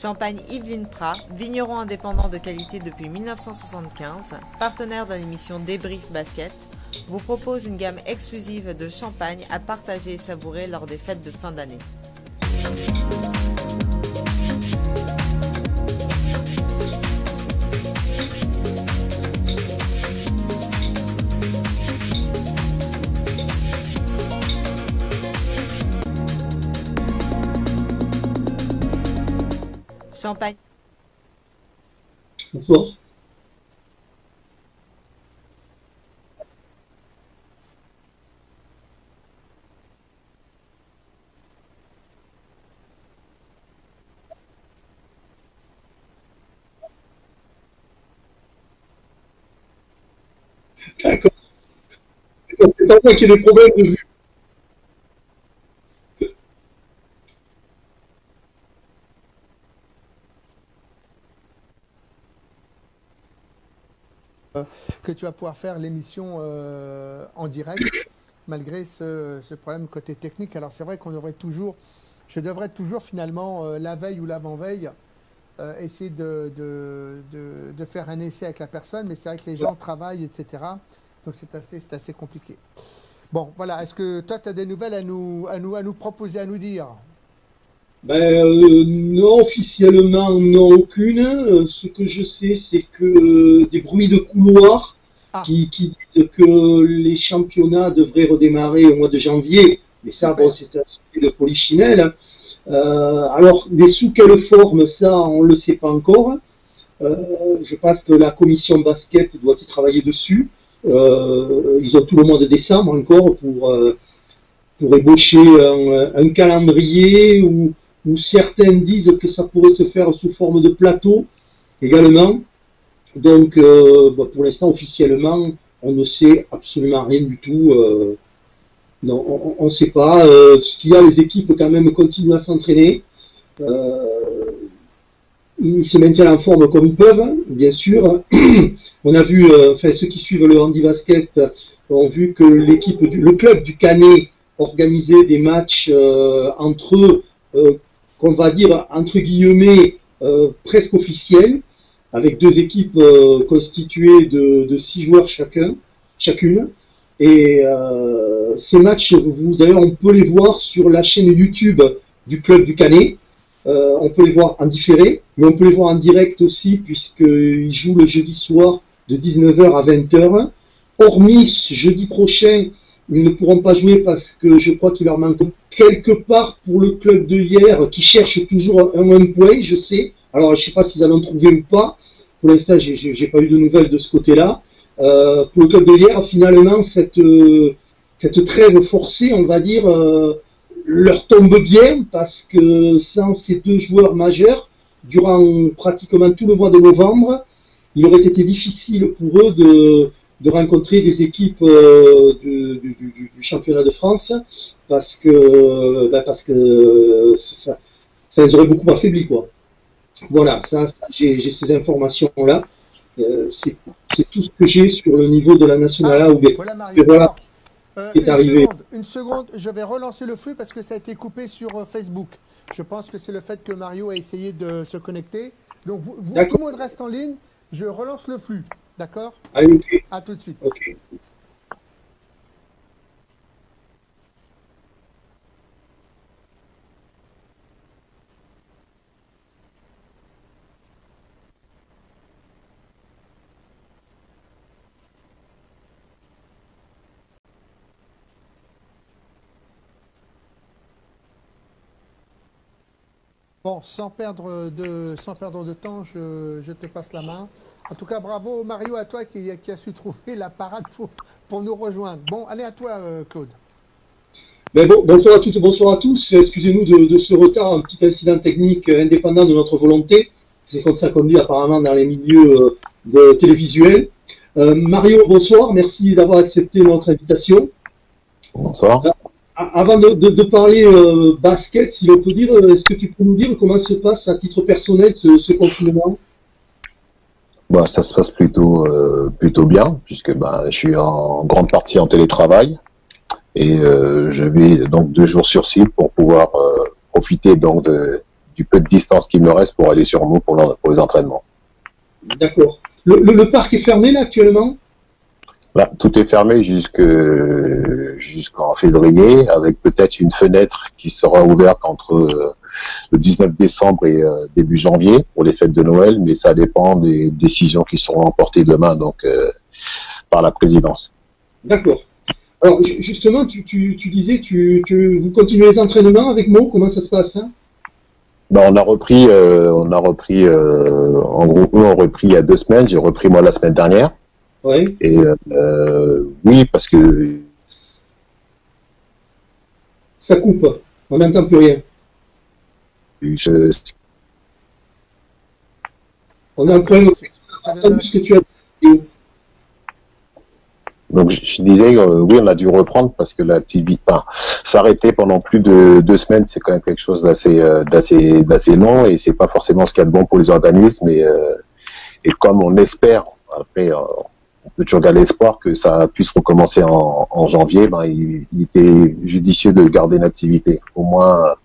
Champagne Yveline Prat, vigneron indépendant de qualité depuis 1975, partenaire de l'émission Débrief Basket, vous propose une gamme exclusive de champagne à partager et savourer lors des fêtes de fin d'année. Champagne. Bonsoir. D'accord. C'est pas moi qui ai des problèmes de vue. Que tu vas pouvoir faire l'émission en direct, malgré ce problème côté technique. Alors c'est vrai qu'on devrait toujours, je devrais toujours finalement, la veille ou l'avant-veille, essayer de faire un essai avec la personne, mais c'est vrai que les gens travaillent, etc. Donc c'est assez compliqué. Bon, voilà, est-ce que toi, tu as des nouvelles à nous proposer, à nous dire? Non, officiellement, non, aucune. Ce que je sais, c'est que des bruits de couloir qui disent que les championnats devraient redémarrer au mois de janvier. Mais ça, bon, c'est un sujet de polichinelle. Alors, mais sous quelle forme, ça, on ne le sait pas encore. Je pense que la commission basket doit y travailler dessus. Ils ont tout le mois de décembre encore pour ébaucher un calendrier où certains disent que ça pourrait se faire sous forme de plateau également. Donc, pour l'instant, officiellement, on ne sait absolument rien du tout. Non, on ne sait pas. Ce qu'il y a, les équipes quand même continuent à s'entraîner. Ils se maintiennent en forme comme ils peuvent, bien sûr. On a vu, enfin, ceux qui suivent le handi-basket ont vu que le club du Canet organisait des matchs entre eux, qu'on va dire entre guillemets presque officiels, avec deux équipes constituées de 6 joueurs chacune. Et ces matchs, d'ailleurs, on peut les voir sur la chaîne YouTube du club du Canet. On peut les voir en différé, mais on peut les voir en direct aussi, puisqu'ils jouent le jeudi soir de 19h à 20h. Hormis ce jeudi prochain, ils ne pourront pas jouer parce que je crois qu'il leur manque quelque part pour le club de hier, qui cherche toujours un one point, je sais. Alors, je ne sais pas s'ils allont trouver ou pas. Pour l'instant, j'ai pas eu de nouvelles de ce côté-là. Pour le club de hier, finalement, cette trêve forcée, on va dire, leur tombe bien, parce que sans ces deux joueurs majeurs, durant pratiquement tout le mois de novembre, il aurait été difficile pour eux de rencontrer des équipes du championnat de France, parce que ça les aurait beaucoup affaiblis, quoi. Voilà, j'ai ces informations-là. C'est tout ce que j'ai sur le niveau de la Nationale A ou B. Voilà, Mario. Voilà, est arrivé. Une seconde, je vais relancer le flux parce que ça a été coupé sur Facebook. Je pense que c'est le fait que Mario a essayé de se connecter. Donc, tout le monde reste en ligne. Je relance le flux. D'accord? Allez, ok. À tout de suite. Ok. Bon, sans perdre de temps, je te passe la main. En tout cas, bravo Mario, à toi qui a su trouver la parade pour nous rejoindre. Bon, allez à toi Claude. Bonsoir à toutes, bonsoir à tous. Excusez-nous de ce retard, un petit incident technique indépendant de notre volonté. C'est comme ça qu'on dit apparemment dans les milieux télévisuels. Mario, bonsoir, merci d'avoir accepté notre invitation. Bonsoir. Avant de parler basket, si l'on peut dire, est-ce que tu peux nous dire comment se passe à titre personnel ce confinement? Bah, ça se passe plutôt bien, puisque je suis en grande partie en télétravail et je vais donc 2 jours sur site pour pouvoir profiter donc du du peu de distance qui me reste pour aller sur Meaux pour les entraînements. D'accord. Le parc est fermé là actuellement? Là, tout est fermé jusqu'en février, avec peut-être une fenêtre qui sera ouverte entre le 19 décembre et début janvier pour les fêtes de Noël, mais ça dépend des décisions qui seront emportées demain donc par la présidence. D'accord. Alors justement, tu disais vous continuez les entraînements avec Meaux, comment ça se passe hein? Ben, on a repris en gros eux ont repris il y a 2 semaines, j'ai repris moi la semaine dernière. Ouais. Et oui, parce que ça coupe, on n'entend plus rien. On est en train de ce que tu as dit. Donc je disais, oui, on a dû reprendre parce que l'activité, s'arrêter pendant plus de 2 semaines, c'est quand même quelque chose d'assez long et c'est pas forcément ce qu'il y a de bon pour les organismes. Et comme on espère, après, on peut toujours garder l'espoir que ça puisse recommencer en janvier, ben il était judicieux de garder une activité, au moins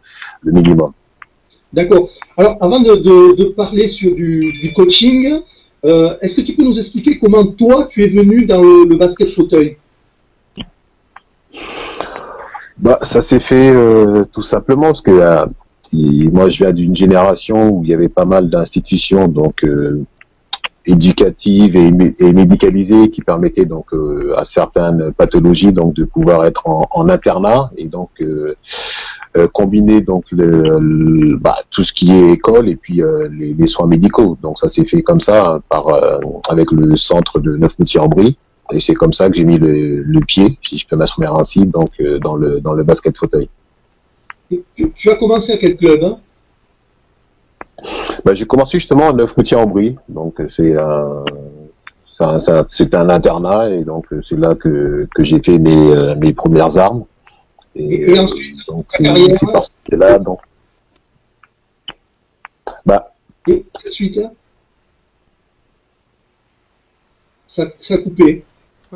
le minimum. D'accord. Alors, avant de parler sur du coaching, est-ce que tu peux nous expliquer comment toi, tu es venu dans le basket fauteuil? Bah, ça s'est fait tout simplement parce que moi, je viens d'une génération où il y avait pas mal d'institutions donc éducatives et médicalisées qui permettaient donc à certaines pathologies donc de pouvoir être en internat et donc combiner donc tout ce qui est école et puis les soins médicaux. Donc ça s'est fait comme ça avec le centre de Neufmoutier-en-Brie et c'est comme ça que j'ai mis le pied, si je peux m'assumer ainsi, donc dans le basket fauteuil. Tu as commencé à quel club hein? J'ai commencé justement à Neufmoutier-en-Brie, donc c'est un internat et donc c'est là que j'ai fait mes premières armes. Et ensuite, donc c'est parce que là, donc. Et ensuite, ça a coupé.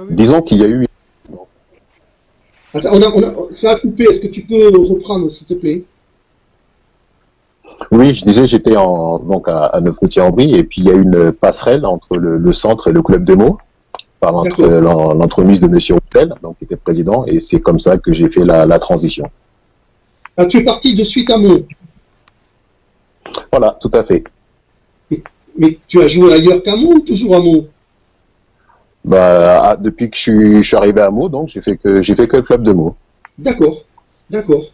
Disons qu'il y a eu. Attends, ça a coupé. Est-ce que tu peux reprendre, s'il te plaît? Oui, je disais, j'étais donc à Neufmoutier-en-Brie et puis il y a une passerelle entre le centre et le club de Meaux. Par l'entremise de Monsieur Houtel, donc qui était président, et c'est comme ça que j'ai fait la transition. Ah, tu es parti de suite à Meaux. Voilà, tout à fait. Mais tu as joué ailleurs qu'à Meaux ou toujours à Meaux? Depuis que je suis arrivé à Meaux, donc j'ai fait que le club de Meaux. D'accord, d'accord.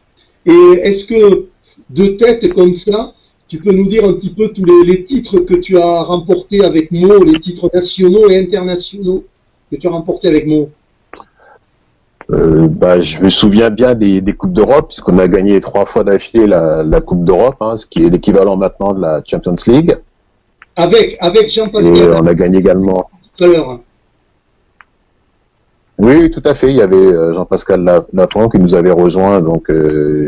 Et est-ce que de tête comme ça, tu peux nous dire un petit peu tous les titres que tu as remportés avec Meaux, les titres nationaux et internationaux que tu as remportés avec Meaux? Je me souviens bien des Coupes d'Europe, puisqu'on a gagné 3 fois d'affilée la Coupe d'Europe, ce qui est l'équivalent maintenant de la Champions League. Avec Jean-Pascal. Et on a gagné également. Tout à l'heure. Oui, tout à fait. Il y avait Jean-Pascal Lafont qui nous avait rejoint donc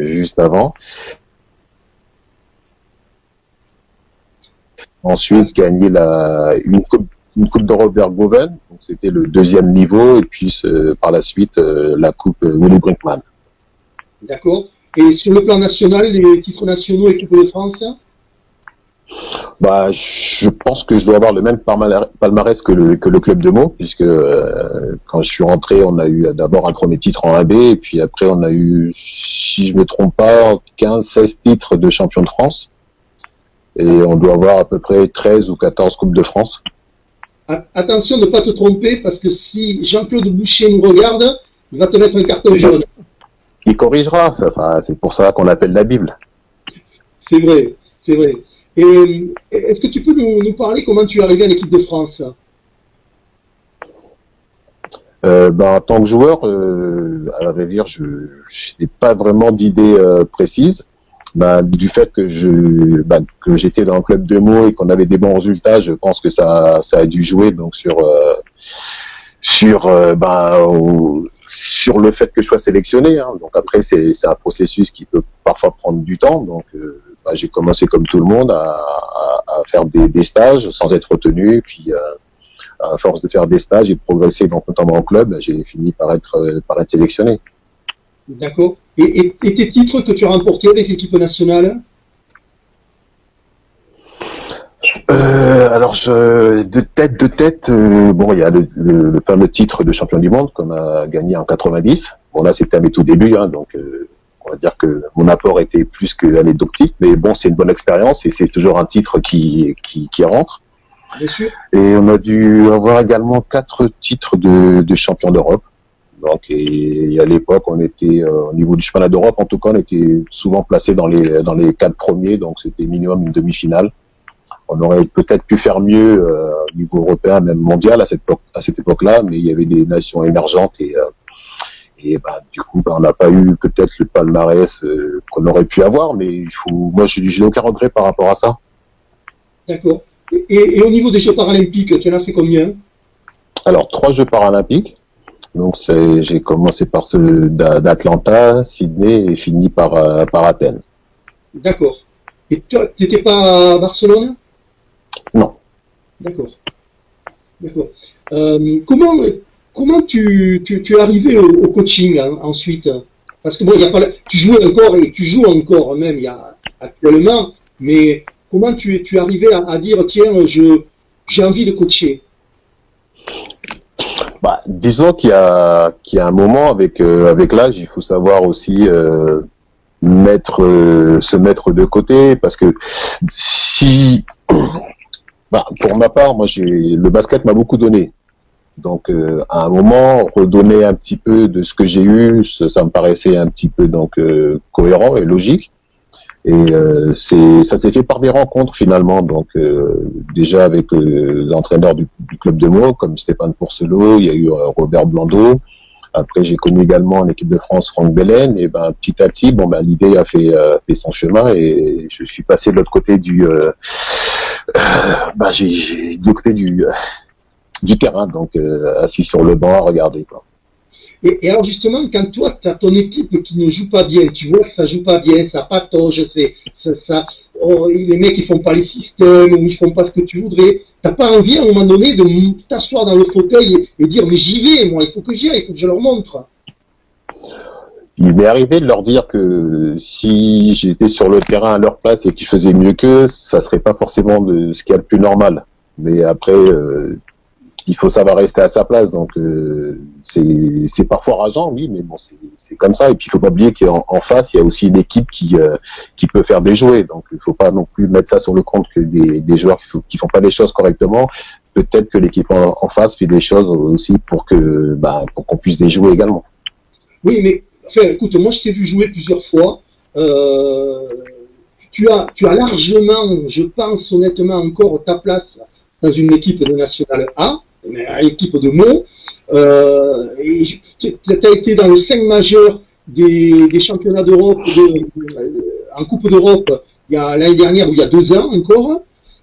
juste avant. Ensuite, gagné une coupe d'Europe vers Goven, donc c'était le 2e niveau, et puis par la suite la coupe Willy Brinkman. D'accord. Et sur le plan national, les titres nationaux et Coupe de France? Je pense que je dois avoir le même palmarès que le club de Meaux, puisque quand je suis rentré, on a eu d'abord un premier titre en AB, et puis après on a eu, si je me trompe pas, 15-16 titres de champion de France. Et on doit avoir à peu près 13 ou 14 Coupes de France. Attention de ne pas te tromper, parce que si Jean-Claude Boucher nous regarde, il va te mettre un carton jaune. Il corrigera, c'est pour ça qu'on l'appelle la Bible. C'est vrai, c'est vrai. Et est-ce que tu peux nous parler comment tu es arrivé à l'équipe de France? En tant que joueur, à vrai dire, je n'ai pas vraiment d'idée précise. Du fait que j'étais dans le club de Meaux et qu'on avait des bons résultats, je pense que ça a dû jouer donc sur le fait que je sois sélectionné. Donc après c'est un processus qui peut parfois prendre du temps. Donc j'ai commencé comme tout le monde à faire des stages sans être retenu. Puis à force de faire des stages et de progresser donc notamment en club, j'ai fini par être sélectionné. D'accord. Et tes titres que tu as remportés avec l'équipe nationale? Alors, de tête, bon, il y a le fameux titre de champion du monde qu'on a gagné en 90. Bon, là, c'était à mes tout débuts, hein, donc on va dire que mon apport était plus qu'anecdotique, mais bon, c'est une bonne expérience et c'est toujours un titre qui rentre. Bien sûr. Et on a dû avoir également 4 titres de champion d'Europe. Donc, et à l'époque, on était au niveau du championnat d'Europe, en tout cas, on était souvent placé dans les 4 premiers, donc c'était minimum une demi-finale. On aurait peut-être pu faire mieux au niveau européen, même mondial à cette époque-là, mais il y avait des nations émergentes et bah, du coup, bah, on n'a pas eu peut-être le palmarès qu'on aurait pu avoir, mais moi, je n'ai aucun regret par rapport à ça. D'accord. Et au niveau des Jeux paralympiques, tu en as fait combien? Alors, 3 Jeux paralympiques. Donc, j'ai commencé par ceux d'Atlanta, Sydney et fini par Athènes. D'accord. Et toi, tu n'étais pas à Barcelone? Non. D'accord. D'accord. Comment tu es arrivé au coaching ensuite? Parce que bon, il y a pas, tu jouais encore et tu joues encore même actuellement, mais comment tu es arrivé à dire tiens, j'ai envie de coacher? Bah, disons qu'il y a un moment avec l'âge, il faut savoir aussi se mettre de côté, parce que si bah, pour ma part, moi le basket m'a beaucoup donné. Donc à un moment, redonner un petit peu de ce que j'ai eu, ça me paraissait un petit peu donc cohérent et logique. Et ça s'est fait par des rencontres finalement. Donc déjà avec l'entraîneur du club de Meaux, comme Stéphane Pourcelot, il y a eu Robert Blondeau. Après j'ai connu également en équipe de France Franck Belen. Et ben petit à petit, bon ben l'idée a fait son chemin et je suis passé de l'autre côté du terrain, donc assis sur le banc à regarder quoi. Et alors justement, quand toi, tu as ton équipe qui ne joue pas bien, tu vois que ça joue pas bien, ça patauge, les mecs ils font pas les systèmes, ou ils font pas ce que tu voudrais, t'as pas envie à un moment donné de t'asseoir dans le fauteuil et dire mais j'y vais, moi, il faut que j'y aille, il faut que je leur montre. Il m'est arrivé de leur dire que si j'étais sur le terrain à leur place et qu'ils faisaient mieux qu'eux, ça serait pas forcément de ce qu'il y a de plus normal. Mais après, il faut savoir rester à sa place, donc c'est parfois rageant, oui, mais bon, c'est comme ça. Et puis il faut pas oublier qu'en face, il y a aussi une équipe qui peut faire des jouets, donc il faut pas non plus mettre ça sur le compte que des joueurs qui font pas les choses correctement. Peut-être que l'équipe en face fait des choses aussi pour qu'on puisse les jouer également. Oui, mais enfin, écoute, moi je t'ai vu jouer plusieurs fois. Tu as largement, je pense honnêtement, encore ta place dans une équipe de National A, une équipe de Meaux. Tu as été dans le 5 majeur des championnats d'Europe, en Coupe d'Europe, il y a l'année dernière ou il y a 2 ans encore.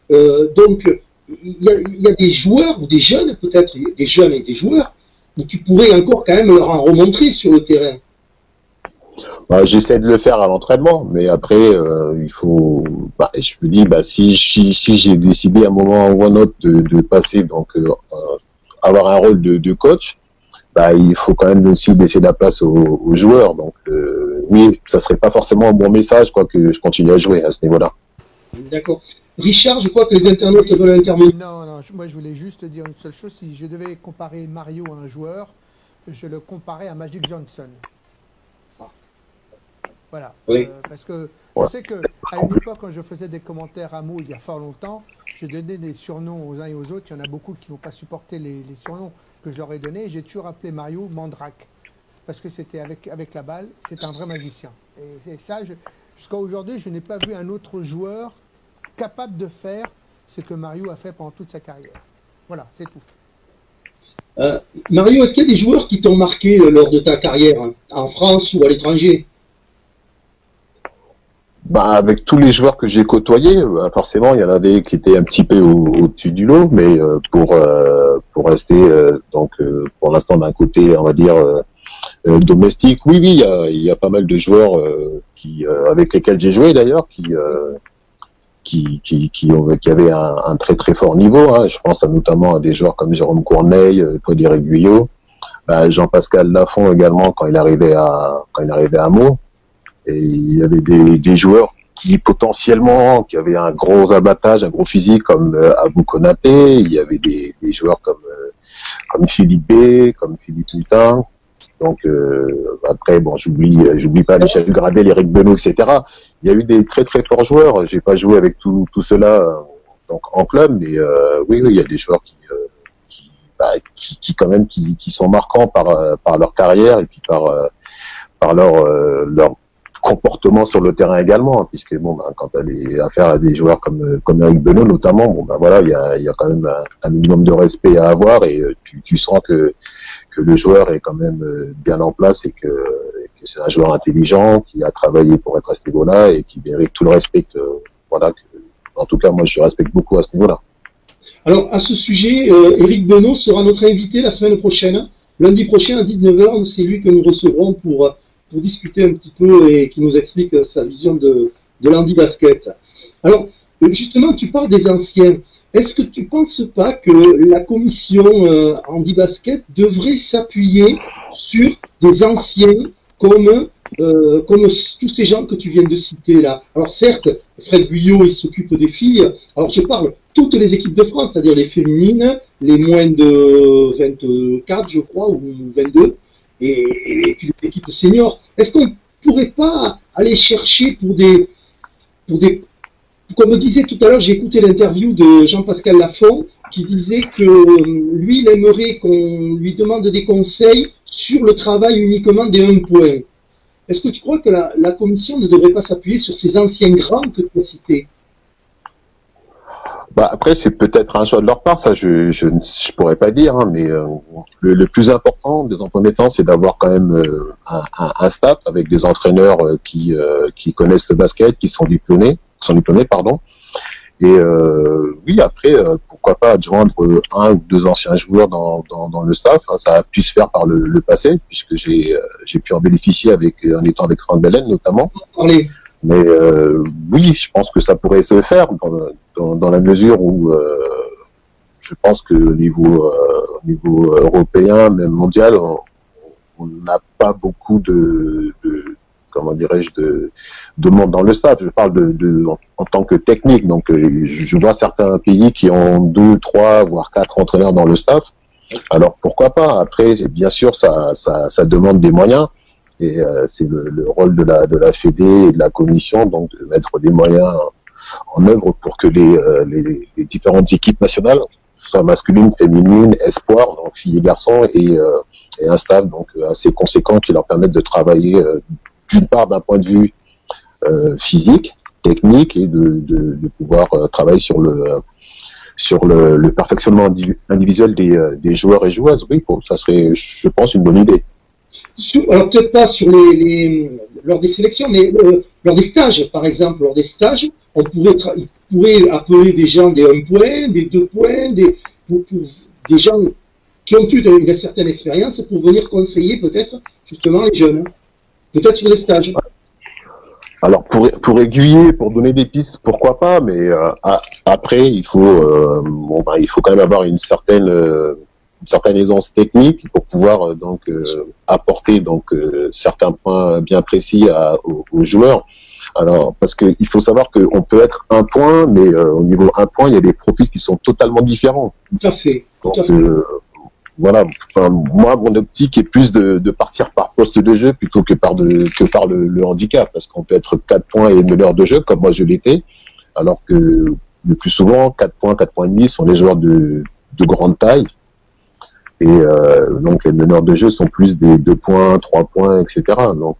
Donc, il y a des joueurs ou des jeunes, peut-être des jeunes et des joueurs, où tu pourrais encore quand même leur en remontrer sur le terrain. Bah, j'essaie de le faire à l'entraînement, mais après il faut. Je me dis, si j'ai décidé à un moment ou à un autre de passer donc avoir un rôle de coach, il faut quand même aussi laisser la place aux joueurs. Donc oui, ça serait pas forcément un bon message quoi que je continue à jouer à ce niveau-là. D'accord. Richard, je crois que les internautes veulent intervenir. Non, moi je voulais juste dire une seule chose. Si je devais comparer Mario à un joueur, je le comparais à Magic Johnson. Voilà, oui. Parce que je sais qu'à une époque, quand je faisais des commentaires à Meaux il y a fort longtemps, je donnais des surnoms aux uns et aux autres. Il y en a beaucoup qui n'ont pas supporté les surnoms que je leur ai donnés. J'ai toujours appelé Mario Mandrake, parce que c'était avec la balle, c'est un vrai magicien. Et ça, jusqu'à aujourd'hui, je n'ai pas vu un autre joueur capable de faire ce que Mario a fait pendant toute sa carrière. Voilà, c'est tout. Mario, est-ce qu'il y a des joueurs qui t'ont marqué lors de ta carrière, en France ou à l'étranger? Avec tous les joueurs que j'ai côtoyés, forcément, il y en avait qui étaient un petit peu au-dessus du lot, mais pour rester pour l'instant d'un côté, on va dire domestique, oui, il y a pas mal de joueurs avec lesquels j'ai joué d'ailleurs, qui avaient un très très fort niveau. Hein. Je pense notamment à des joueurs comme Jérôme Courneille, Frédéric Guyot, Jean-Pascal Lafont également quand il arrivait à Meaux. Et il y avait des joueurs qui potentiellement, qui avait un gros abattage, un gros physique comme Abou Konaté, il y avait des joueurs comme Philippe B, comme Philippe Mutin. Donc après, bon, j'oublie pas Michel Gradel, Eric Benoît, etc. Il y a eu des très très forts joueurs. J'ai pas joué avec tout cela donc en club, mais oui, il y a des joueurs qui quand même qui sont marquants par leur carrière et puis par leur comportement sur le terrain également, puisque bon, quand elle est affaire à des joueurs comme Eric Benoît notamment, bon, voilà, il y a quand même un minimum de respect à avoir et tu sens que le joueur est quand même bien en place et que c'est un joueur intelligent qui a travaillé pour être à ce niveau-là et qui mérite tout le respect en tout cas, moi, je respecte beaucoup à ce niveau-là. Alors, à ce sujet, Eric Benoît sera notre invité la semaine prochaine. Lundi prochain à 19h, c'est lui que nous recevrons pour discuter un petit peu et qui nous explique sa vision de l'handi-basket. Alors, justement, tu parles des anciens. Est-ce que tu ne penses pas que la commission handi-basket devrait s'appuyer sur des anciens comme tous ces gens que tu viens de citer là? Alors certes, Fred Guyot, il s'occupe des filles. Alors je parle toutes les équipes de France, c'est-à-dire les féminines, les moins de 24, je crois, ou 22, et puis les équipes seniors. Est-ce qu'on ne pourrait pas aller chercher pour des comme disait tout à l'heure, j'ai écouté l'interview de Jean-Pascal Lafont qui disait que lui, il aimerait qu'on lui demande des conseils sur le travail uniquement des 1 point. Est-ce que tu crois que la commission ne devrait pas s'appuyer sur ces anciens grands que tu as cités? Après, c'est peut-être un choix de leur part, ça je pourrais pas dire, hein, mais le plus important, dans un premier temps, c'est d'avoir quand même un staff avec des entraîneurs qui connaissent le basket, qui sont diplômés, pardon. Et oui, après, pourquoi pas adjoindre un ou deux anciens joueurs dans le staff, hein, ça a pu se faire par le passé, puisque j'ai pu en bénéficier en étant avec Franck Belen notamment. Allez. Mais oui, je pense que ça pourrait se faire dans la mesure où je pense que au niveau européen, même mondial, on n'a pas beaucoup de comment dirais-je de monde dans le staff. Je parle en tant que technique. Donc je vois certains pays qui ont 2, 3, voire 4 entraîneurs dans le staff. Alors pourquoi pas? Après, bien sûr, ça demande des moyens. Et c'est le rôle de la Fédé et de la commission, donc de mettre des moyens en œuvre pour que les différentes équipes nationales, soit masculines, féminines, espoirs, donc filles et garçons, et un staff donc assez conséquent qui leur permette de travailler d'une part d'un point de vue physique, technique, et de pouvoir travailler sur le perfectionnement individuel des joueurs et joueuses. Oui, ça serait, je pense, une bonne idée. Alors peut-être pas sur lors des sélections, mais lors des stages, par exemple, lors des stages, ils pourraient appeler des gens des 1 point, des 2 points, des gens qui ont eu une certaine expérience pour venir conseiller peut-être justement les jeunes, peut-être sur des stages. Alors pour aiguiller, pour donner des pistes, pourquoi pas, mais après il faut quand même avoir une certaine aisance technique pour pouvoir apporter certains points bien précis aux joueurs. Alors parce que il faut savoir qu'on peut être 1 point, mais au niveau 1 point, il y a des profils qui sont totalement différents. Tout à fait. Voilà. Enfin, moi, mon optique est plus de partir par poste de jeu plutôt que par le handicap, parce qu'on peut être 4 points et meneur de jeu comme moi je l'étais, alors que le plus souvent 4 points, 4 points et demi sont les joueurs de grande taille. Et donc les meneurs de jeu sont plus des 2 points, 3 points, etc. Donc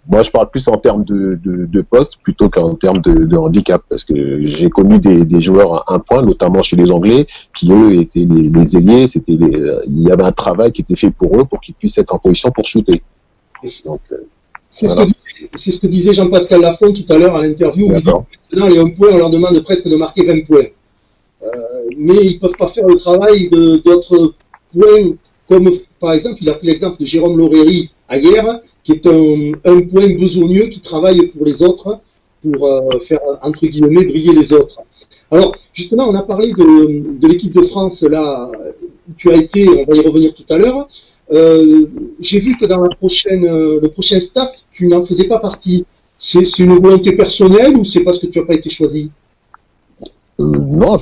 moi je parle plus en termes de poste plutôt qu'en termes de handicap, parce que j'ai connu des joueurs à 1 point, notamment chez les Anglais, qui eux étaient les ailiers. Il y avait un travail qui était fait pour eux pour qu'ils puissent être en position pour shooter. Donc c'est ce que disait Jean-Pascal Lafont tout à l'heure à l'interview. Il dit que dans les 1 point, on leur demande presque de marquer 20 points. Mais ils ne peuvent pas faire le travail d'autres points, comme par exemple, il a pris l'exemple de Jérôme Loreri hier, qui est un point besogneux qui travaille pour les autres, pour faire, entre guillemets, briller les autres. Alors, justement, on a parlé de l'équipe de France, là, où tu as été, on va y revenir tout à l'heure. J'ai vu que dans le prochain staff, tu n'en faisais pas partie. C'est une volonté personnelle ou c'est parce que tu n'as pas été choisi? Non,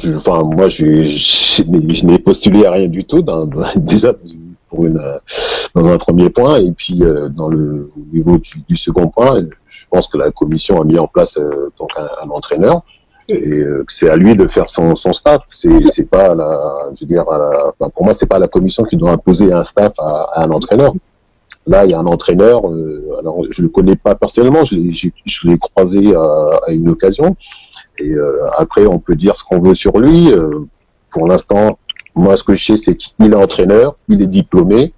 moi, je n'ai postulé à rien du tout, déjà dans un premier point, et puis au niveau du second point, je pense que la commission a mis en place donc un entraîneur, et que c'est à lui de faire son staff. C'est pas pour moi, c'est pas la commission qui doit imposer un staff à un entraîneur. Là, il y a un entraîneur. Alors, je le connais pas personnellement, je l'ai croisé à une occasion. Et après, on peut dire ce qu'on veut sur lui. Pour l'instant, moi, ce que je sais, c'est qu'il est entraîneur, il est diplômé,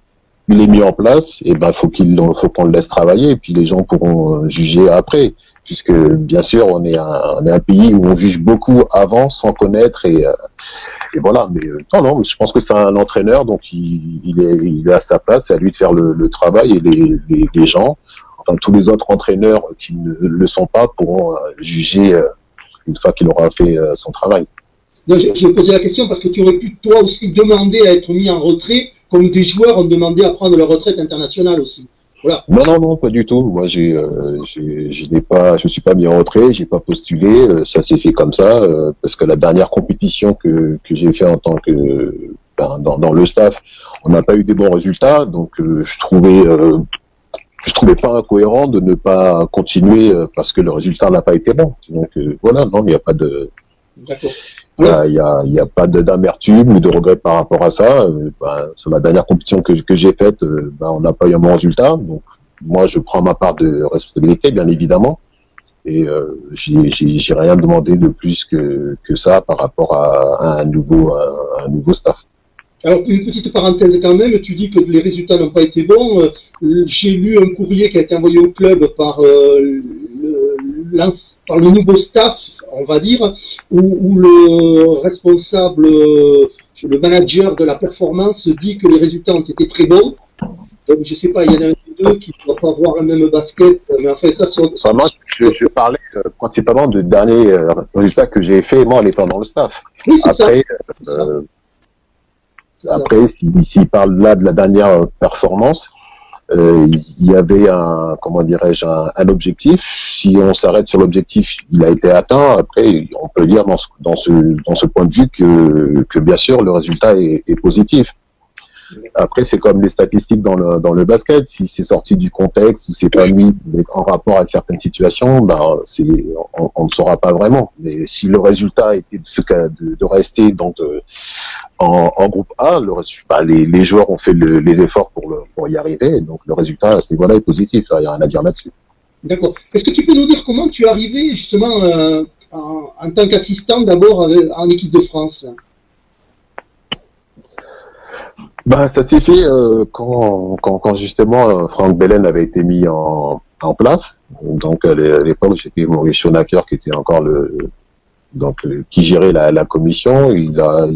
il est mis en place. Et ben, faut qu'on le laisse travailler. Et puis les gens pourront juger après, puisque bien sûr, on est un pays où on juge beaucoup avant, sans connaître. Et voilà. Mais non, je pense que c'est un entraîneur, donc il est à sa place. C'est à lui de faire le travail, et les gens, enfin tous les autres entraîneurs qui ne le sont pas, pourront juger. Une fois qu'il aura fait son travail. Je posais la question parce que tu aurais pu toi aussi demander à être mis en retrait, comme des joueurs ont demandé à prendre leur retraite internationale aussi. Voilà. Non, pas du tout. Moi, je me suis pas mis en retrait, j'ai pas postulé. Ça s'est fait comme ça parce que la dernière compétition que j'ai fait en tant que dans le staff, on n'a pas eu des bons résultats, donc je trouvais pas incohérent de ne pas continuer parce que le résultat n'a pas été bon. Donc voilà, non, il n'y a pas de, il y a pas d'amertume ou de regret par rapport à ça. Sur la dernière compétition que j'ai faite, on n'a pas eu un bon résultat. Donc moi, je prends ma part de responsabilité, bien évidemment, et j'ai rien demandé de plus que ça par rapport à un nouveau staff. Alors, une petite parenthèse quand même, tu dis que les résultats n'ont pas été bons. J'ai lu un courrier qui a été envoyé au club par le nouveau staff, on va dire, où le responsable, le manager de la performance dit que les résultats ont été très bons. Donc, je sais pas, il y en a un des deux qui ne doit pas avoir le même basket, mais en fait, ça, moi, je parlais principalement du dernier résultat que j'ai fait, moi, en étant dans le staff. Oui, c'est Après, ça. Après, s'il parle là de la dernière performance, il y avait un objectif. Si on s'arrête sur l'objectif, il a été atteint. Après, on peut dire dans ce point de vue que bien sûr le résultat est positif. Après, c'est comme les statistiques dans le basket. Si c'est sorti du contexte ou c'est pas mis en rapport avec certaines situations, on ne saura pas vraiment. Mais si le résultat était de rester en groupe A, les joueurs ont fait les efforts pour y arriver. Donc le résultat à ce niveau-là est positif. Il n'y a rien à dire là-dessus. D'accord. Est-ce que tu peux nous dire comment tu es arrivé justement en tant qu'assistant d'abord en équipe de France? Ça s'est fait quand justement Franck Belen avait été mis en place. Donc à l'époque, j'étais Maurice Schoenacker qui était encore qui gérait la commission. Il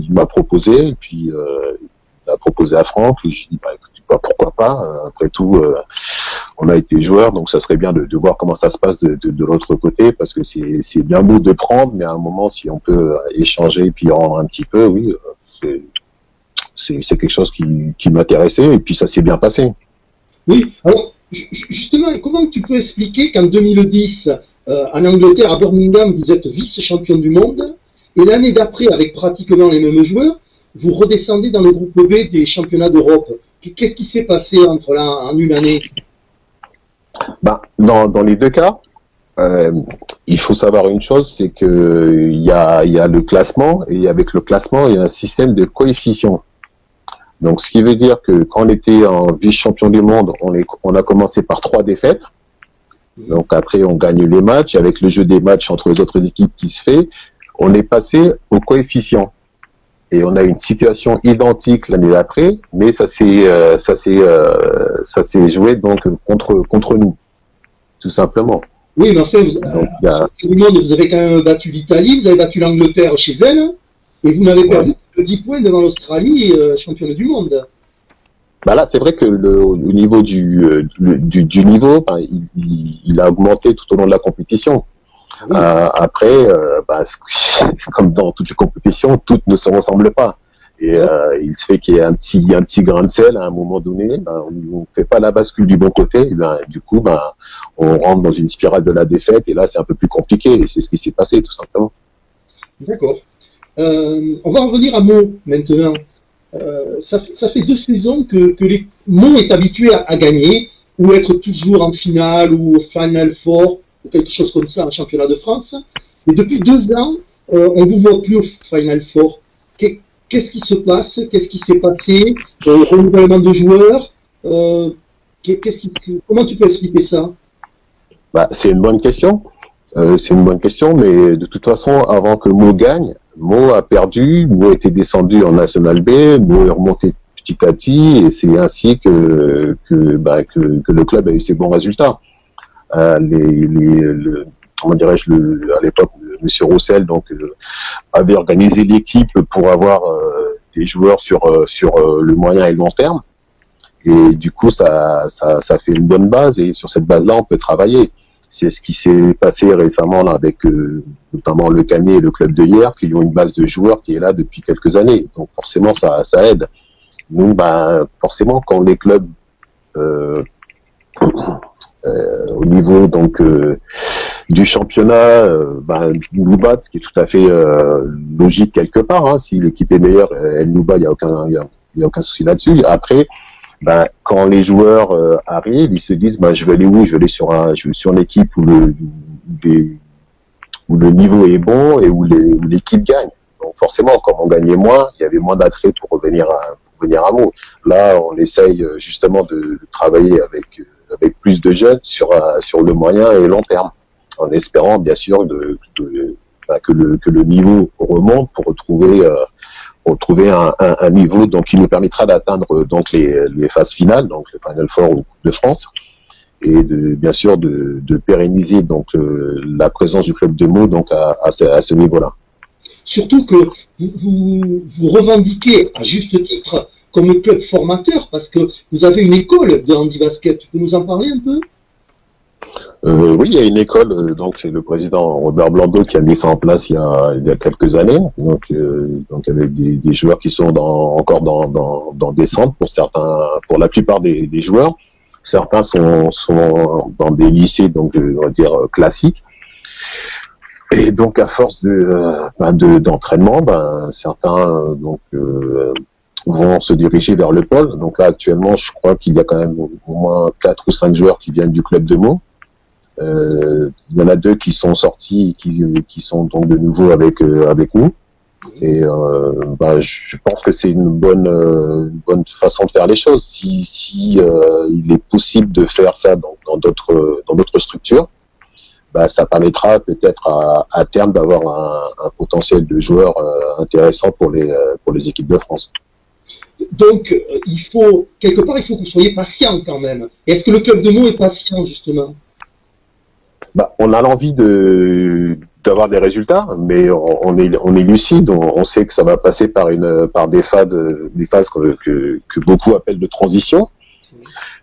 m'a proposé, et puis il a proposé à Franck. Et je dis écoute, pourquoi pas. Après tout, on a été joueurs, donc ça serait bien de voir comment ça se passe de l'autre côté, parce que c'est bien beau de prendre, mais à un moment, si on peut échanger et puis rendre un petit peu, oui, c'est quelque chose qui m'intéressait, et puis ça s'est bien passé. Oui, alors justement, comment tu peux expliquer qu'en 2010, en Angleterre, à Birmingham, vous êtes vice-champion du monde, et l'année d'après, avec pratiquement les mêmes joueurs, vous redescendez dans le groupe B des championnats d'Europe? Qu'est-ce qui s'est passé en une année? Dans les deux cas, il faut savoir une chose, c'est que il y a le classement, et avec le classement, il y a un système de coefficients. Donc, ce qui veut dire que quand on était en vice-champion du monde, on a commencé par 3 défaites. Donc après, on gagne les matchs. Avec le jeu des matchs entre les autres équipes qui se fait, on est passé au coefficient. Et on a une situation identique l'année d'après, mais ça s'est joué donc contre nous, tout simplement. Oui, mais enfin, vous avez quand même battu l'Italie, vous avez battu l'Angleterre chez elle, et vous n'avez perdu que 10 points devant l'Australie, championne du monde. Là, c'est vrai que au niveau du niveau, il a augmenté tout au long de la compétition. Oui. Après, comme dans toutes les compétitions, toutes ne se ressemblent pas. Et il se fait qu'il y ait un petit grain de sel à un moment donné. On ne fait pas la bascule du bon côté. Et du coup, on rentre dans une spirale de la défaite et là c'est un peu plus compliqué et c'est ce qui s'est passé tout simplement. D'accord. On va revenir à Meaux maintenant. Ça fait 2 saisons que Meaux est habitué à gagner ou être toujours en finale ou au Final Four ou quelque chose comme ça en championnat de France. Et depuis 2 ans, on ne vous voit plus au Final Four. Qu'est-ce qui se passe? Qu'est-ce qui s'est passé? Renouvellement de joueurs? Comment tu peux expliquer ça? C'est une bonne question. C'est une bonne question, mais de toute façon, avant que Meaux gagne, Meaux a perdu, Meaux était descendu en National B, Meaux est remonté petit à petit, et c'est ainsi que le club a eu ses bons résultats. Comment dirais-je, à l'époque, Monsieur Roussel avait organisé l'équipe pour avoir des joueurs sur le moyen et le long terme, et du coup ça fait une bonne base, et sur cette base-là on peut travailler. C'est ce qui s'est passé récemment là, avec notamment le Canet et le club de hier, qui ont une base de joueurs qui est là depuis quelques années. Donc forcément, ça aide. Nous, forcément, quand les clubs au niveau du championnat nous battent, ce qui est tout à fait logique quelque part. Hein. Si l'équipe est meilleure, elle nous bat, il y a aucun souci là-dessus. Après, quand les joueurs arrivent, ils se disent je vais aller où? Je vais aller sur une équipe où le niveau est bon et où l'équipe gagne. Donc forcément, comme on gagnait moins, il y avait moins d'attrait pour revenir à Meaux. Là, on essaye justement de travailler avec plus de jeunes sur le moyen et long terme, en espérant bien sûr que le niveau remonte pour retrouver un niveau qui nous permettra d'atteindre les phases finales, donc le Final Four ou Coupe de France, et bien sûr de pérenniser la présence du club de Meaux à ce niveau-là. Surtout que vous revendiquez à juste titre comme club formateur, parce que vous avez une école de handi-basket. Tu peux nous en parler un peu? Oui, il y a une école, c'est le président Robert Blondeau qui a mis ça en place il y a quelques années, donc avec des joueurs qui sont encore dans des centres pour certains, pour la plupart des joueurs. Certains sont dans des lycées, on va dire classiques. Et donc à force d'entraînement, certains vont se diriger vers le pôle. Donc là actuellement, je crois qu'il y a quand même au moins 4 ou 5 joueurs qui viennent du club de Meaux. Il y en a 2 qui sont sortis, qui sont donc de nouveau avec nous. Et je pense que c'est une bonne façon de faire les choses. Si il est possible de faire ça dans d'autres structures, ça permettra peut-être à terme d'avoir un potentiel de joueurs intéressant pour les équipes de France. Donc il faut que vous soyez patient quand même. Est-ce que le club de Meaux est patient justement? On a l'envie d'avoir des résultats, mais on est lucide, on sait que ça va passer par des phases que beaucoup appellent de transition.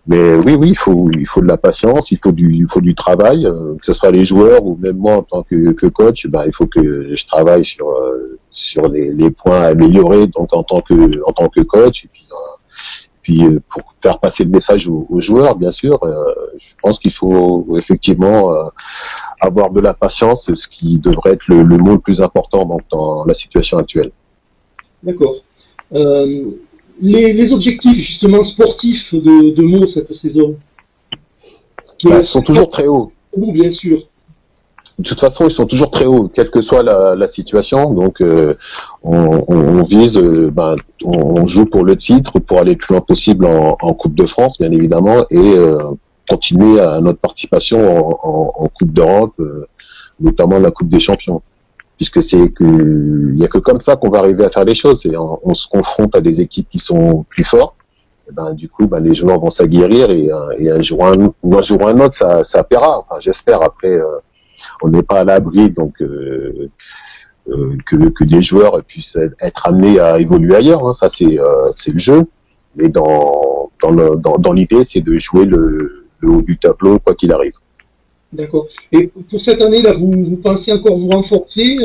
Mais oui, il faut de la patience, il faut du travail, que ce soit les joueurs ou même moi en tant que coach, il faut que je travaille sur les points à améliorer donc en tant que coach, et puis pour faire passer le message aux joueurs, bien sûr, je pense qu'il faut effectivement avoir de la patience, ce qui devrait être le mot le plus important dans la situation actuelle. D'accord. Les objectifs justement sportifs de Meaux cette saison sont toujours très hauts. Oui, bien sûr. De toute façon, ils sont toujours très hauts, quelle que soit la situation. Donc, on vise, on joue pour le titre, pour aller le plus loin possible en Coupe de France, bien évidemment, et continuer à notre participation en Coupe d'Europe, notamment la Coupe des Champions. Puisque il y a que comme ça qu'on va arriver à faire les choses. Et on se confronte à des équipes qui sont plus fortes. Et du coup, les joueurs vont s'aguerrir et un jour ou un autre, ça paiera. Enfin, j'espère. Après, on n'est pas à l'abri que des joueurs puissent être amenés à évoluer ailleurs. Hein. Ça, c'est le jeu. Mais dans l'idée, c'est de jouer le haut du tableau quoi qu'il arrive. D'accord. Et pour cette année-là, vous pensez encore vous renforcer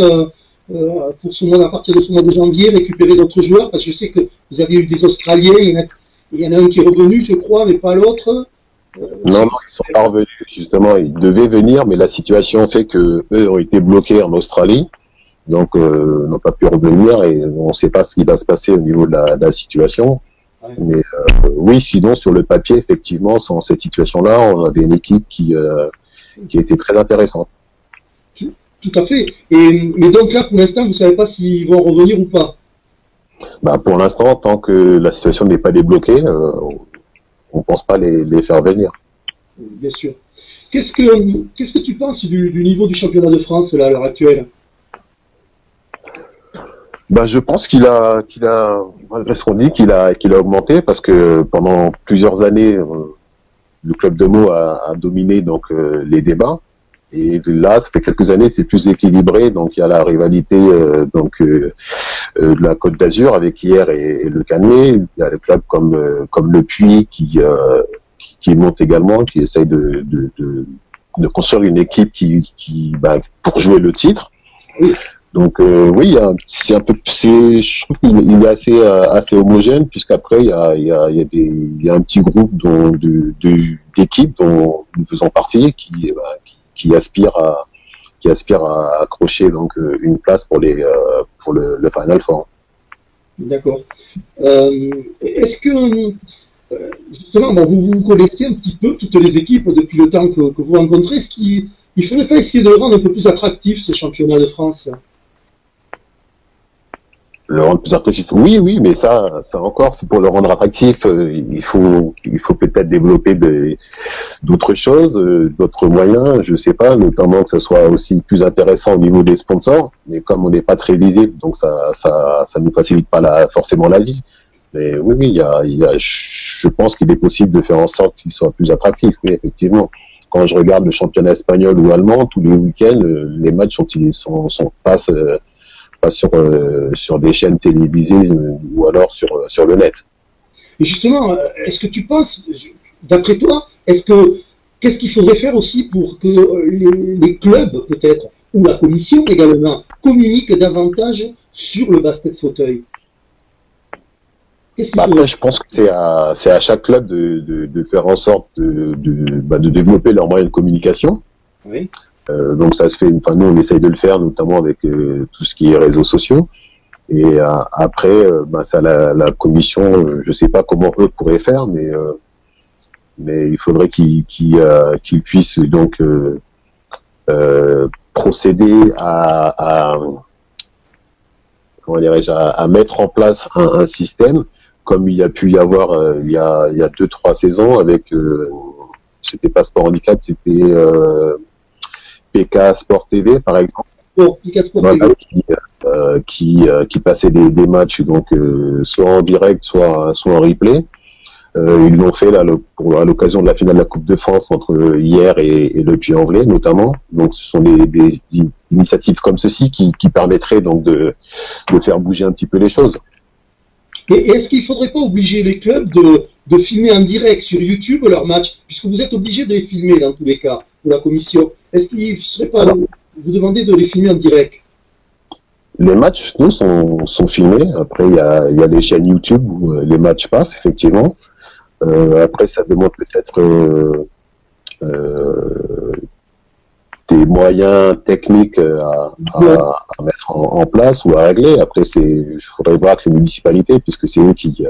pour à partir de ce mois de janvier, récupérer d'autres joueurs? Parce que je sais que vous avez eu des Australiens, il y en a un qui est revenu, je crois, mais pas l'autre. Non, non, ils sont pas revenus. Justement, ils devaient venir, mais la situation fait que eux ont été bloqués en Australie, donc n'ont pas pu revenir et on ne sait pas ce qui va se passer au niveau de la situation. Ouais. Mais oui, sinon sur le papier, effectivement, sans cette situation-là, on avait une équipe qui était très intéressante. Tout à fait. Mais donc là, pour l'instant, vous ne savez pas s'ils vont revenir ou pas. Bah, pour l'instant, tant que la situation n'est pas débloquée, on ne pense pas les faire venir. Bien sûr. Qu'est-ce que tu penses du niveau du championnat de France là, à l'heure actuelle? Bah, je pense malgré ce qu'on dit, qu'il a augmenté parce que pendant plusieurs années, le club de Meaux a dominé donc les débats. Et là, ça fait quelques années, c'est plus équilibré. Donc, il y a la rivalité de la Côte d'Azur avec Hier et le Canet. Il y a des clubs comme le Puy qui monte également, qui essaye de construire une équipe pour jouer le titre. Oui. Donc oui, je trouve qu'il est assez homogène puisqu'après il y a un petit groupe d'équipes dont nous faisons partie qui aspirent à accrocher donc une place pour le Final Four. D'accord. Est-ce que justement, vous connaissez un petit peu toutes les équipes depuis le temps que vous rencontrez? Est-ce qu'il ne faudrait pas essayer de le rendre un peu plus attractif, ce championnat de France? Le rendre plus attractif, oui, mais ça encore, c'est pour le rendre attractif, il faut peut-être développer d'autres choses, d'autres moyens, je sais pas, notamment que ça soit aussi plus intéressant au niveau des sponsors. Mais comme on n'est pas très visible, donc ça nous facilite pas forcément la vie. Mais oui, je pense qu'il est possible de faire en sorte qu'il soit plus attractif. Oui, effectivement. Quand je regarde le championnat espagnol ou allemand, tous les week-ends, les matchs passent pas sur des chaînes télévisées ou alors sur le net. Et justement, est-ce que tu penses, d'après toi, qu'est-ce qu'il faudrait faire aussi pour que les clubs, peut-être, ou la commission également, communiquent davantage sur le basket fauteuil? Après, je pense que c'est à chaque club de faire en sorte de développer leurs moyens de communication. Oui. Donc ça se fait, nous on essaye de le faire notamment avec tout ce qui est réseaux sociaux. Et après, c'est à la commission, je sais pas comment eux pourraient faire, mais il faudrait qu'ils puissent donc procéder à mettre en place un système comme il y a pu y avoir il y a 2-3 saisons avec c'était pas Sport Handicap, c'était PK Sport TV par exemple. Bon, PK Sport TV. Qui passait des matchs donc soit en direct soit en replay. Ils l'ont fait là à l'occasion de la finale de la Coupe de France entre Hier et le Puy-en-Velay notamment. Donc ce sont des initiatives comme ceci qui permettraient donc de faire bouger un petit peu les choses. Et est-ce qu'il ne faudrait pas obliger les clubs de filmer en direct sur YouTube leurs matchs, puisque vous êtes obligés de les filmer dans tous les cas, pour la commission? Est-ce qu'il ne serait pas vous demander de les filmer en direct? Les matchs, nous, sont filmés. Après, il y a les chaînes YouTube où les matchs passent, effectivement. Après, ça demande peut-être des moyens techniques à mettre en place ou à régler. Après, il faudrait voir que les municipalités, puisque c'est eux qui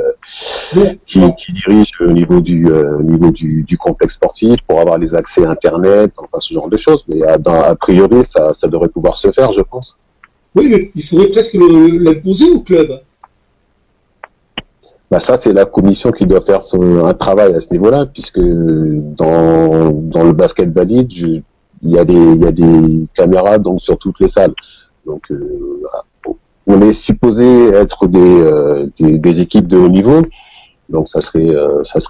dirigent au niveau du complexe sportif pour avoir les accès Internet, enfin ce genre de choses. Mais a priori, ça devrait pouvoir se faire, je pense. Oui, mais il faudrait presque l'imposer au club. Ça, c'est la commission qui doit faire un travail à ce niveau-là, puisque dans le basket valide, il y a des caméras donc sur toutes les salles. Donc, on est supposé être des équipes de haut niveau. Donc, ça serait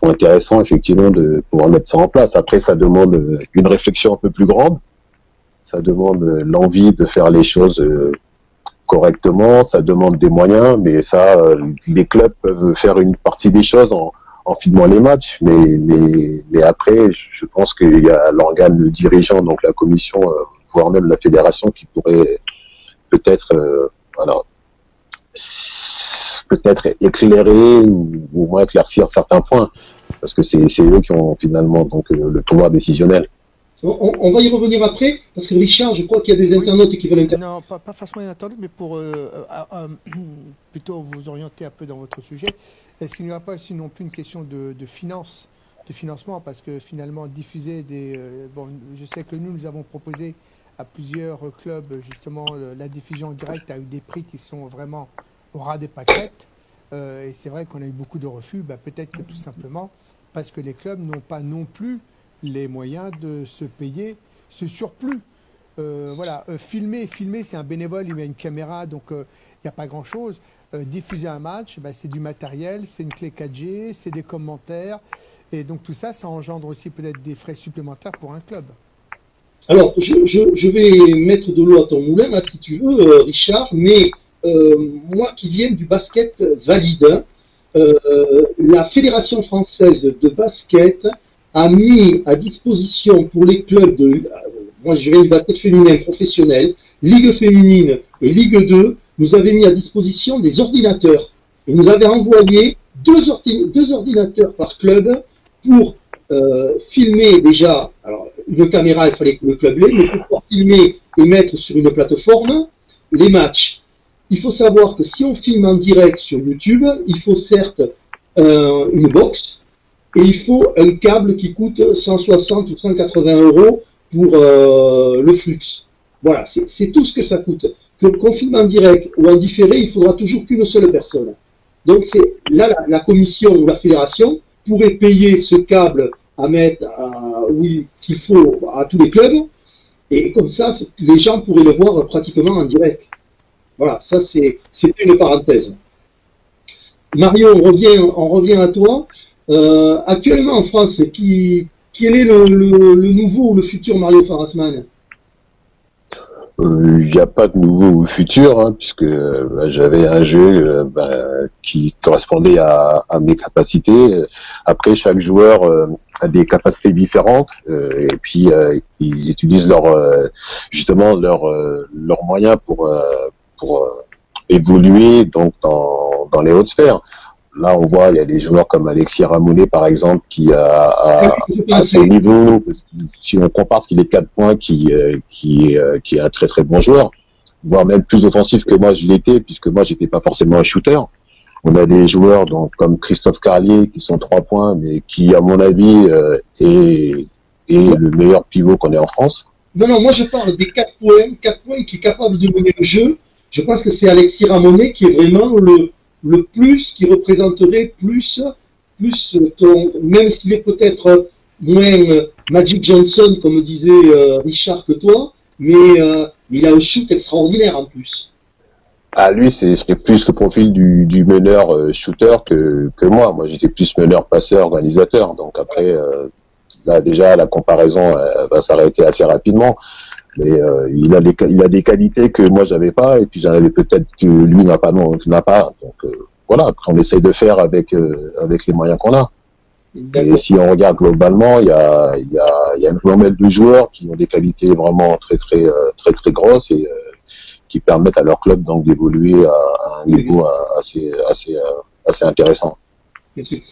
intéressant effectivement de pouvoir mettre ça en place. Après, ça demande une réflexion un peu plus grande. Ça demande l'envie de faire les choses correctement, ça demande des moyens, mais ça, les clubs peuvent faire une partie des choses en filmant les matchs, mais après, je pense qu'il y a l'organe dirigeant, donc la commission, voire même la fédération, qui pourrait peut-être éclairer ou au moins éclaircir certains points. parce que c'est eux qui ont finalement donc le pouvoir décisionnel. On va y revenir après, parce que Richard, je crois qu'il y a des internautes qui veulent intervenir. Non, pas forcément des internautes, mais pour plutôt vous orienter un peu dans votre sujet. Est-ce qu'il n'y aura pas aussi non plus une question de financement, parce que finalement diffuser des... bon, je sais que nous avons proposé à plusieurs clubs justement la diffusion en direct a eu des prix qui sont vraiment au ras des pâquerettes, et c'est vrai qu'on a eu beaucoup de refus. Peut-être que tout simplement parce que les clubs n'ont pas non plus les moyens de se payer ce surplus. Voilà, filmer c'est un bénévole, il met une caméra, donc il n'y a pas grand-chose. Diffuser un match, c'est du matériel, c'est une clé 4G, c'est des commentaires, et donc tout ça, ça engendre aussi peut-être des frais supplémentaires pour un club. Alors, je vais mettre de l'eau à ton moulin, là, si tu veux, Richard, mais moi qui viens du basket valide, la Fédération française de basket a mis à disposition pour les clubs moi je viens du basket féminin professionnel, Ligue féminine et Ligue 2, nous avait mis à disposition des ordinateurs. Et nous avait envoyé deux ordinateurs par club pour filmer déjà, alors une caméra il fallait que le club l'ait, mais pour pouvoir filmer et mettre sur une plateforme les matchs. Il faut savoir que si on filme en direct sur YouTube, il faut certes une box, et il faut un câble qui coûte 160 ou 180 € pour le flux. Voilà, c'est tout ce que ça coûte. Qu'on filme en direct ou en différé, il faudra toujours qu'une seule personne. Donc c'est là la commission ou la fédération pourrait payer ce câble à mettre qu'il faut à tous les clubs, et comme ça les gens pourraient le voir pratiquement en direct. Voilà, ça c'était une parenthèse. Mario, on revient à toi. Actuellement en France, quel est le nouveau ou le futur Mario Farasman? Il n'y a pas de nouveau ou futur, hein, puisque j'avais un jeu qui correspondait à mes capacités. Après, chaque joueur a des capacités différentes, et puis ils utilisent justement leurs moyens pour évoluer donc dans les hautes sphères. Là, on voit, il y a des joueurs comme Alexis Ramonet, par exemple, qui a ce niveau, si on compare ce qu'il est 4 points, qui est un très très bon joueur, voire même plus offensif que moi je l'étais, puisque moi j'étais pas forcément un shooter. On a des joueurs donc comme Christophe Carlier qui sont 3 points, mais qui, à mon avis, est le meilleur pivot qu'on ait en France. Non, moi je parle des 4 points qui est capable de mener le jeu. Je pense que c'est Alexis Ramonet qui est vraiment le plus, qui représenterait plus même s'il est peut-être moins Magic Johnson, comme disait Richard, que toi, mais il a un shoot extraordinaire en plus. Ah, lui, c'est plus le profil du meneur shooter que moi. Moi, j'étais plus meneur, passeur, organisateur. Donc après, là déjà, la comparaison va s'arrêter assez rapidement. Mais il a des qualités que moi j'avais pas, et puis j'en avais peut-être que lui n'a pas. Donc voilà, après on essaye de faire avec les moyens qu'on a. Et si on regarde globalement, il y a une pluralité de joueurs qui ont des qualités vraiment très grosses, et qui permettent à leur club donc d'évoluer à un niveau assez intéressant.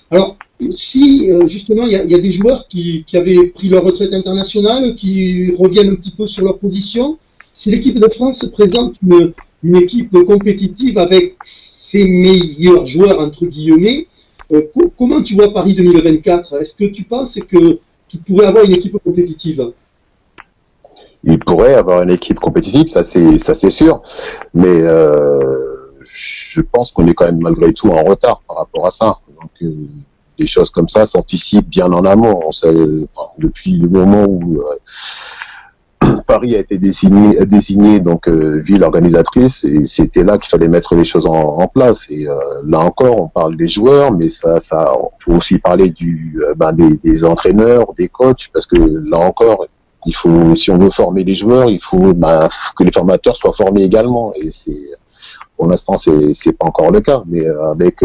Alors, si justement il y a des joueurs qui avaient pris leur retraite internationale, qui reviennent un petit peu sur leur position, si l'équipe de France présente une équipe compétitive avec ses meilleurs joueurs entre guillemets, comment tu vois Paris 2024? Est-ce que tu penses qu'il pourrait avoir une équipe compétitive? Il pourrait avoir une équipe compétitive, ça c'est sûr, mais je pense qu'on est quand même malgré tout en retard par rapport à ça. Donc des choses comme ça s'anticipent bien en amont. On sait, depuis le moment où Paris a été désigné donc ville organisatrice, et c'était là qu'il fallait mettre les choses en place. Et là encore, on parle des joueurs, mais ça faut aussi parler des entraîneurs, des coachs, parce que là encore, il faut, si on veut former les joueurs, il faut que les formateurs soient formés également. Et pour l'instant, c'est pas encore le cas, mais avec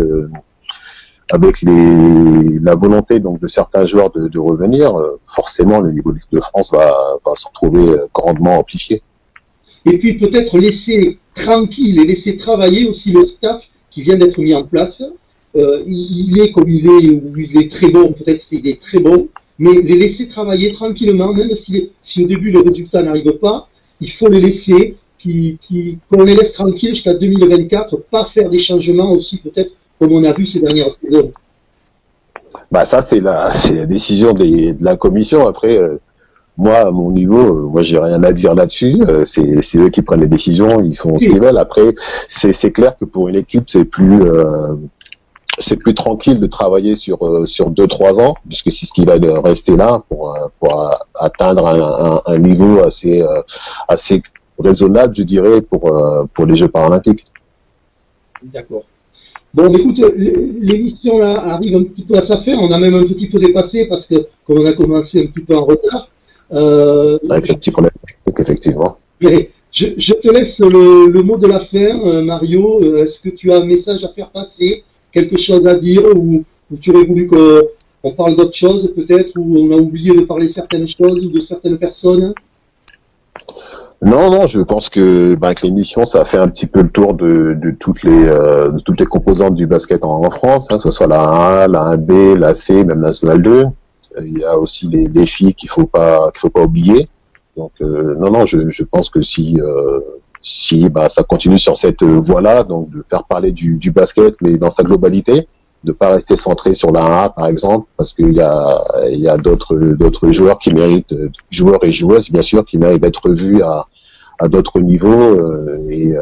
la volonté donc de certains joueurs de revenir, forcément le niveau de l'équipe de France va se retrouver grandement amplifié. Et puis peut-être laisser tranquille et laisser travailler aussi le staff qui vient d'être mis en place, il est comme il est, ou il est très bon, peut-être qu'il est très bon, mais les laisser travailler tranquillement, même si au début les résultats n'arrivent pas, il faut les laisser, qu'on les laisse tranquilles jusqu'à 2024, pas faire des changements aussi peut-être comme on a vu ces dernières saisons. Bah ça c'est la décision de la commission. Après moi à mon niveau, moi j'ai rien à dire là-dessus. C'est eux qui prennent les décisions, ils font ce qu'ils veulent. Après c'est clair que pour une équipe c'est plus tranquille de travailler sur 2-3 ans, puisque c'est ce qui va rester là pour atteindre un niveau assez raisonnable, je dirais, pour les Jeux paralympiques. D'accord. Bon, écoute, l'émission là arrive un petit peu à sa fin. On a même un petit peu dépassé parce que comme on a commencé un petit peu en retard. Avec un petit problème technique, effectivement. Mais je te laisse le mot de la fin, Mario. Est-ce que tu as un message à faire passer, quelque chose à dire, ou tu aurais voulu qu'on parle d'autre chose peut-être, ou on a oublié de parler certaines choses ou de certaines personnes? Non, je pense que l'émission, ça a fait un petit peu le tour de toutes les composantes du basket en France, hein, que ce soit la 1A, la 1B, la C, même la National 2. Il y a aussi les filles qu'il faut pas oublier. Donc non, je pense que si ça continue sur cette voie-là, donc de faire parler du basket, mais dans sa globalité, de pas rester centré sur la 1A par exemple, parce qu'il y a d'autres joueurs qui méritent, joueurs et joueuses bien sûr, qui méritent d'être vus à d'autres niveaux, et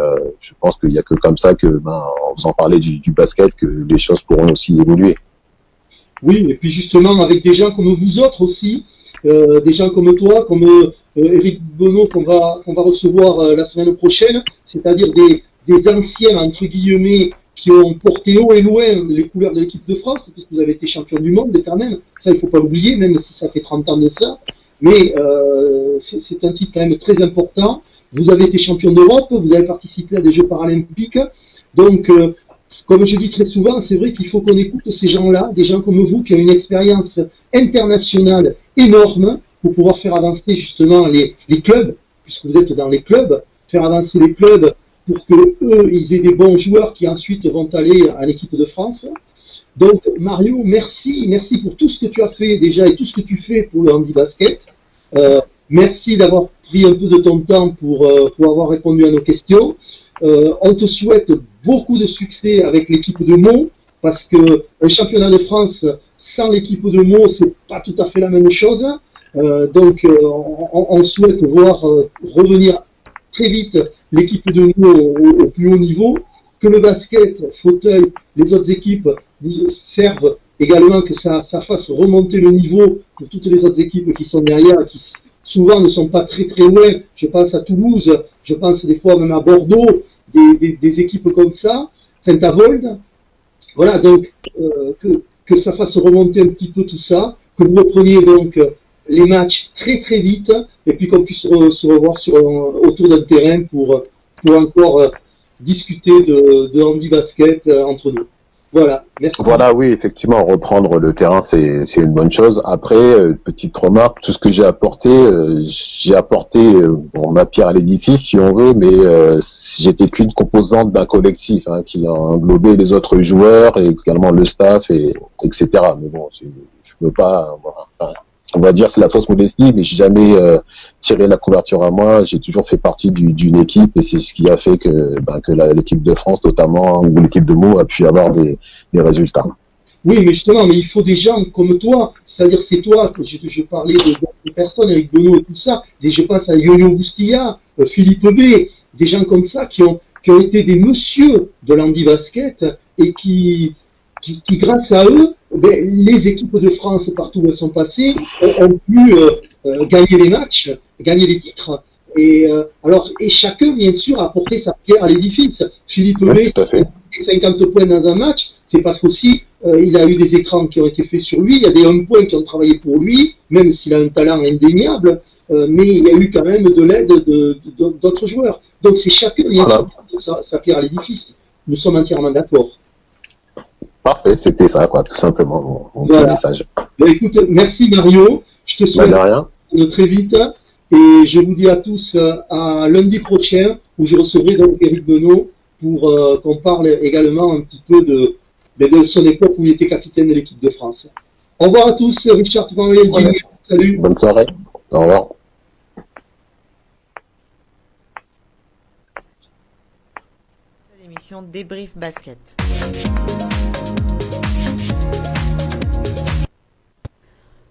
je pense qu'il y a que comme ça que en faisant parler du basket que les choses pourront aussi évoluer. Oui, et puis justement avec des gens comme vous autres aussi, des gens comme toi, comme Éric Benoît qu'on va recevoir la semaine prochaine, c'est-à-dire des anciens entre guillemets qui ont porté haut et loin les couleurs de l'équipe de France, puisque vous avez été champion du monde quand même, ça il faut pas l'oublier, même si ça fait 30 ans de ça, mais c'est un titre quand même très important. Vous avez été champion d'Europe, vous avez participé à des Jeux paralympiques, donc comme je dis très souvent, c'est vrai qu'il faut qu'on écoute ces gens-là, des gens comme vous qui ont une expérience internationale énorme pour pouvoir faire avancer justement les clubs, puisque vous êtes dans les clubs, faire avancer les clubs pour que eux, ils aient des bons joueurs qui ensuite vont aller à l'équipe de France. Donc Mario, merci pour tout ce que tu as fait déjà et tout ce que tu fais pour le handi-basket. Merci d'avoir pris un peu de ton temps pour avoir répondu à nos questions. On te souhaite beaucoup de succès avec l'équipe de Meaux, parce que un championnat de France sans l'équipe de Meaux, c'est pas tout à fait la même chose. Donc on souhaite voir revenir très vite l'équipe de Meaux au plus haut niveau, que le basket, fauteuil, les autres équipes vous servent également, que ça fasse remonter le niveau pour toutes les autres équipes qui sont derrière, qui souvent ne sont pas très très loin. Je pense à Toulouse, je pense des fois même à Bordeaux, des équipes comme ça, Saint-Avold. Voilà, donc que ça fasse remonter un petit peu tout ça, que vous repreniez donc les matchs très très vite, et puis qu'on puisse se revoir autour d'un terrain pour encore discuter de handi-basket entre nous. Voilà, merci. Voilà, oui, effectivement, reprendre le terrain, c'est une bonne chose. Après, petite remarque, tout ce que j'ai apporté ma pierre à l'édifice, si on veut, mais j'étais qu'une composante d'un collectif qui a englobé les autres joueurs et également le staff, etc. Mais bon, je peux pas, on va dire c'est la fausse modestie, mais j'ai jamais tiré la couverture à moi. J'ai toujours fait partie d'une équipe, et c'est ce qui a fait que l'équipe de France notamment, ou l'équipe de Meaux, a pu avoir des résultats. Oui, mais justement, mais il faut des gens comme toi, c'est-à-dire c'est toi que je parlais de personnes, Éric Benoît et tout ça, je pense à Yo-Yo Boustilla, Philippe B, des gens comme ça qui ont été des messieurs de l'handi-basket et qui grâce à eux, les équipes de France partout où elles sont passées ont pu gagner les matchs, gagner les titres. Et chacun, bien sûr, a apporté sa pierre à l'édifice. Philippe B, 50 points dans un match, c'est parce qu'aussi il a eu des écrans qui ont été faits sur lui, il y a des 1 point qui ont travaillé pour lui, même s'il a un talent indéniable, mais il y a eu quand même de l'aide d'autres joueurs. Donc c'est chacun qui a sa pierre à l'édifice. Nous sommes entièrement d'accord. Parfait, c'était ça, tout simplement, mon petit message. Bon, écoute, merci Mario, je te souhaite de très vite, et je vous dis à tous à lundi prochain, où je recevrai donc Éric Benoît pour qu'on parle également un petit peu mais de son époque où il était capitaine de l'équipe de France. Au revoir à tous, Richard Van Jimmy. Ouais. Salut. Bonne soirée. Au revoir. L'émission Débrief Basket.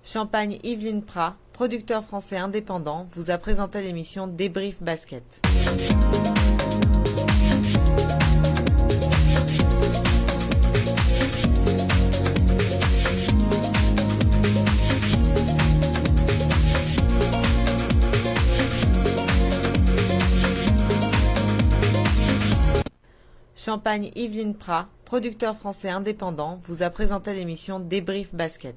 Champagne Yveline Prat, producteur français indépendant, vous a présenté l'émission Débrief Basket. Champagne Yveline Prat, producteur français indépendant, vous a présenté l'émission Débrief Basket.